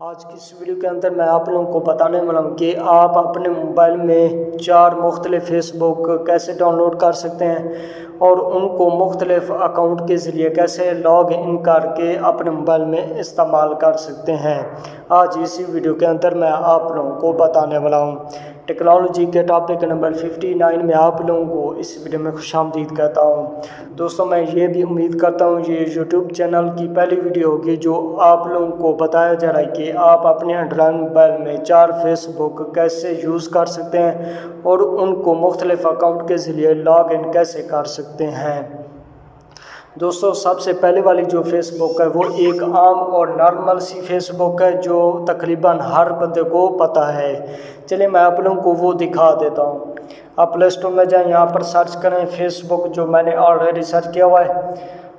آج کی اس ویڈیو کے اندر میں آپ لوگوں کو بتانے والا ہوں کہ آپ اپنے موبائل میں 4 مختلف فیس بک کیسے ڈاؤن لوڈ کر سکتے ہیں اور ان کو مختلف اکاؤنٹ کے ذریعے کیسے لاگ ان کر کے اپنے موبائل میں استعمال کر سکتے ہیں۔ آج اسی ویڈیو کے اندر میں آپ لوگوں کو بتانے والا ہوں۔ ٹیکنالوجی کے ٹاپک نمبر 59 میں آپ لوگوں کو اس ویڈیو میں خوش آمدید کہتا ہوں۔ دوستوں میں یہ بھی امید کرتا ہوں یہ یوٹیوب چینل کی پہلی ویڈیو ہوگی جو آپ لوگوں کو بتایا جا رہا ہے کہ آپ اپنے اینڈرائیڈ موبائل میں 4 فیس بک کیسے یوز کر سکتے ہیں اور ان کو مختلف اکاؤنٹ کے ذریعے لاگ ان کیسے کر سکتے ہیں۔ دوستو سب سے پہلے والی جو فیس بک ہے وہ ایک عام اور نارمل سی فیس بک ہے جو تقریباً ہر بندے کو پتہ ہے۔ چلیے میں آپ لوگوں کو وہ دکھا دیتا ہوں۔ آپ پلے اسٹور میں جائیں، یہاں پر سرچ کریں فیس بک جو میں نے آلریڈی سرچ کیا ہوا ہے۔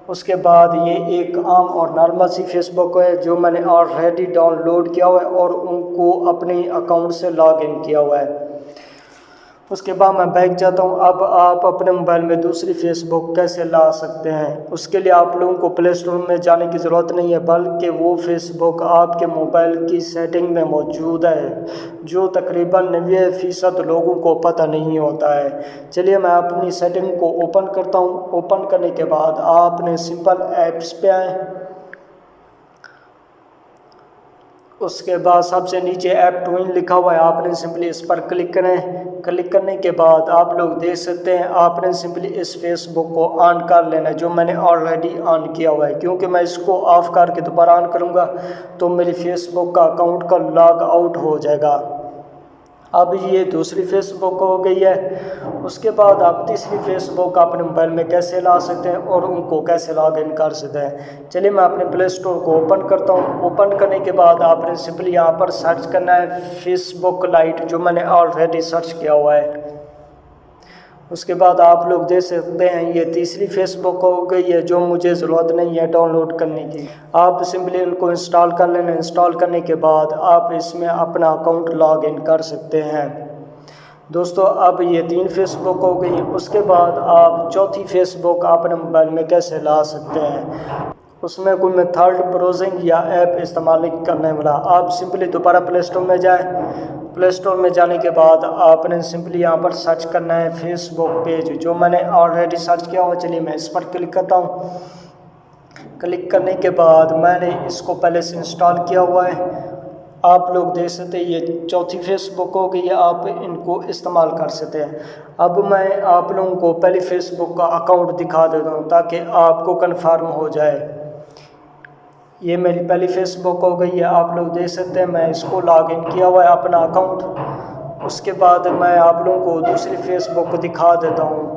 اس کے بعد یہ ایک عام اور نارمل سی فیس بک ہے جو میں نے آلریڈی ڈاؤن لوڈ کیا ہوا ہے اور ان کو اپنے اکاؤنٹ سے لاگ ان کیا ہوا ہے۔ اس کے بعد میں بیک جاتا ہوں۔ اب آپ اپنے موبائل میں دوسری فیس بک کیسے لا سکتے ہیں؟ اس کے لیے آپ لوگوں کو پلے اسٹور میں جانے کی ضرورت نہیں ہے بلکہ وہ فیس بک آپ کے موبائل کی سیٹنگ میں موجود ہے جو تقریباً 90% لوگوں کو پتہ نہیں ہوتا ہے۔ چلیے میں اپنی سیٹنگ کو اوپن کرتا ہوں۔ اوپن کرنے کے بعد آپ نے سمپل ایپس پہ آئیں۔ اس کے بعد سب سے نیچے ایپ ٹوئن لکھا ہوا ہے، آپ نے سمپلی اس پر کلک کریں۔ کلک کرنے کے بعد آپ لوگ دیکھ سکتے ہیں آپ نے سمپلی اس فیس بک کو آن کر لینا ہے جو میں نے آلریڈی آن کیا ہوا ہے، کیونکہ میں اس کو آف کر کے دوبارہ آن کروں گا تو میری فیس بک کا اکاؤنٹ کا لاگ آؤٹ ہو جائے گا۔ اب یہ دوسری فیس بک ہو گئی ہے۔ اس کے بعد آپ تیسری فیس بک اپنے موبائل میں کیسے لا سکتے ہیں اور ان کو کیسے لاگ ان کر سکتے ہیں۔ چلیے میں اپنے پلے اسٹور کو اوپن کرتا ہوں۔ اوپن کرنے کے بعد آپ نے سمپلی یہاں پر سرچ کرنا ہے فیس بک لائٹ جو میں نے آلریڈی سرچ کیا ہوا ہے۔ اس کے بعد آپ لوگ دیکھ سکتے ہیں یہ تیسری فیس بک ہو گئی ہے جو مجھے ضرورت نہیں ہے ڈاؤن لوڈ کرنے کی۔ آپ سمپلی ان کو انسٹال کر لینا۔ انسٹال کرنے کے بعد آپ اس میں اپنا اکاؤنٹ لاگ ان کر سکتے ہیں۔ دوستو اب یہ 3 فیس بک ہو گئی۔ اس کے بعد آپ چوتھی فیس بک اپنے موبائل میں کیسے لا سکتے ہیں؟ اس میں کوئی میں تھرڈ براؤزنگ یا ایپ استعمال نہیں کرنے والا۔ آپ سمپلی دوبارہ پلے اسٹور میں جائیں۔ پلے اسٹور میں جانے کے بعد آپ نے سمپلی یہاں پر سرچ کرنا ہے فیس بک پیج جو میں نے آلریڈی سرچ کیا ہوا۔ چلیے میں اس پر کلک کرتا ہوں۔ کلک کرنے کے بعد میں نے اس کو پہلے سے انسٹال کیا ہوا ہے۔ آپ لوگ دیکھ سکتے ہیں یہ چوتھی فیس بک ہو گئی ہے، آپ ان کو استعمال کر سکتے ہیں۔ اب میں آپ لوگوں کو پہلی فیس بک کا اکاؤنٹ دکھا دیتا ہوں تاکہ آپ کو کنفرم ہو جائے۔ یہ میری پہلی فیس بک ہو گئی ہے، آپ لوگ دیکھ سکتے ہیں میں اس کو لاگ ان کیا ہوا ہے اپنا اکاؤنٹ۔ اس کے بعد میں آپ لوگوں کو دوسری فیس بک دکھا دیتا ہوں،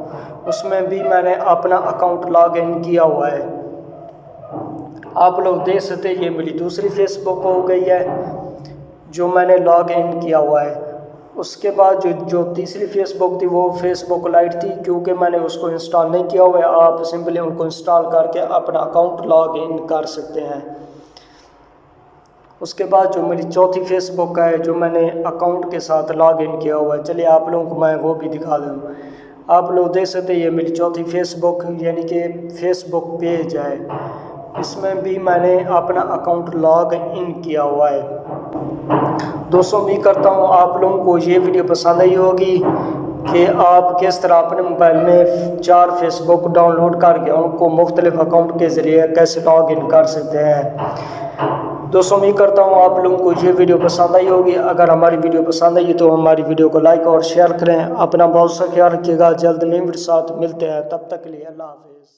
اس میں بھی میں نے اپنا اکاؤنٹ لاگ ان کیا ہوا ہے۔ آپ لوگ دیکھ سکتے ہیں یہ میری دوسری فیس بک ہو گئی ہے جو میں نے لاگ ان کیا ہوا ہے۔ اس کے بعد جو تیسری فیس بک تھی وہ فیس بک لائٹ تھی، کیونکہ میں نے اس کو انسٹال نہیں کیا ہوا ہے۔ آپ سمپلی ان کو انسٹال کر کے اپنا اکاؤنٹ لاگ ان کر سکتے ہیں۔ اس کے بعد جو میری چوتھی فیس بک ہے جو میں نے اکاؤنٹ کے ساتھ لاگ ان کیا ہوا ہے، چلیے آپ لوگوں کو میں وہ بھی دکھا دوں۔ آپ لوگ دیکھ سکتے ہیں یہ میری چوتھی فیس بک یعنی کہ فیس بک پیج ہے، اس میں بھی میں نے اپنا اکاؤنٹ لاگ ان کیا ہوا ہے۔ دوستوں امید کرتا ہوں آپ لوگوں کو یہ ویڈیو پسند آئی ہوگی کہ آپ کس طرح اپنے موبائل میں 4 فیس بک ڈاؤن لوڈ کر کے ان کو مختلف اکاؤنٹ کے ذریعے کیسے لاگ ان کر سکتے ہیں۔ دوستوں امید کرتا ہوں آپ لوگوں کو یہ ویڈیو پسند آئی ہوگی۔ اگر ہماری ویڈیو پسند آئی تو ہماری ویڈیو کو لائک اور شیئر کریں۔ اپنا بہت سا خیال رکھیے گا، جلد نئی ویڈیو ساتھ ملتے ہیں، تب تک کے لیے اللہ حافظ۔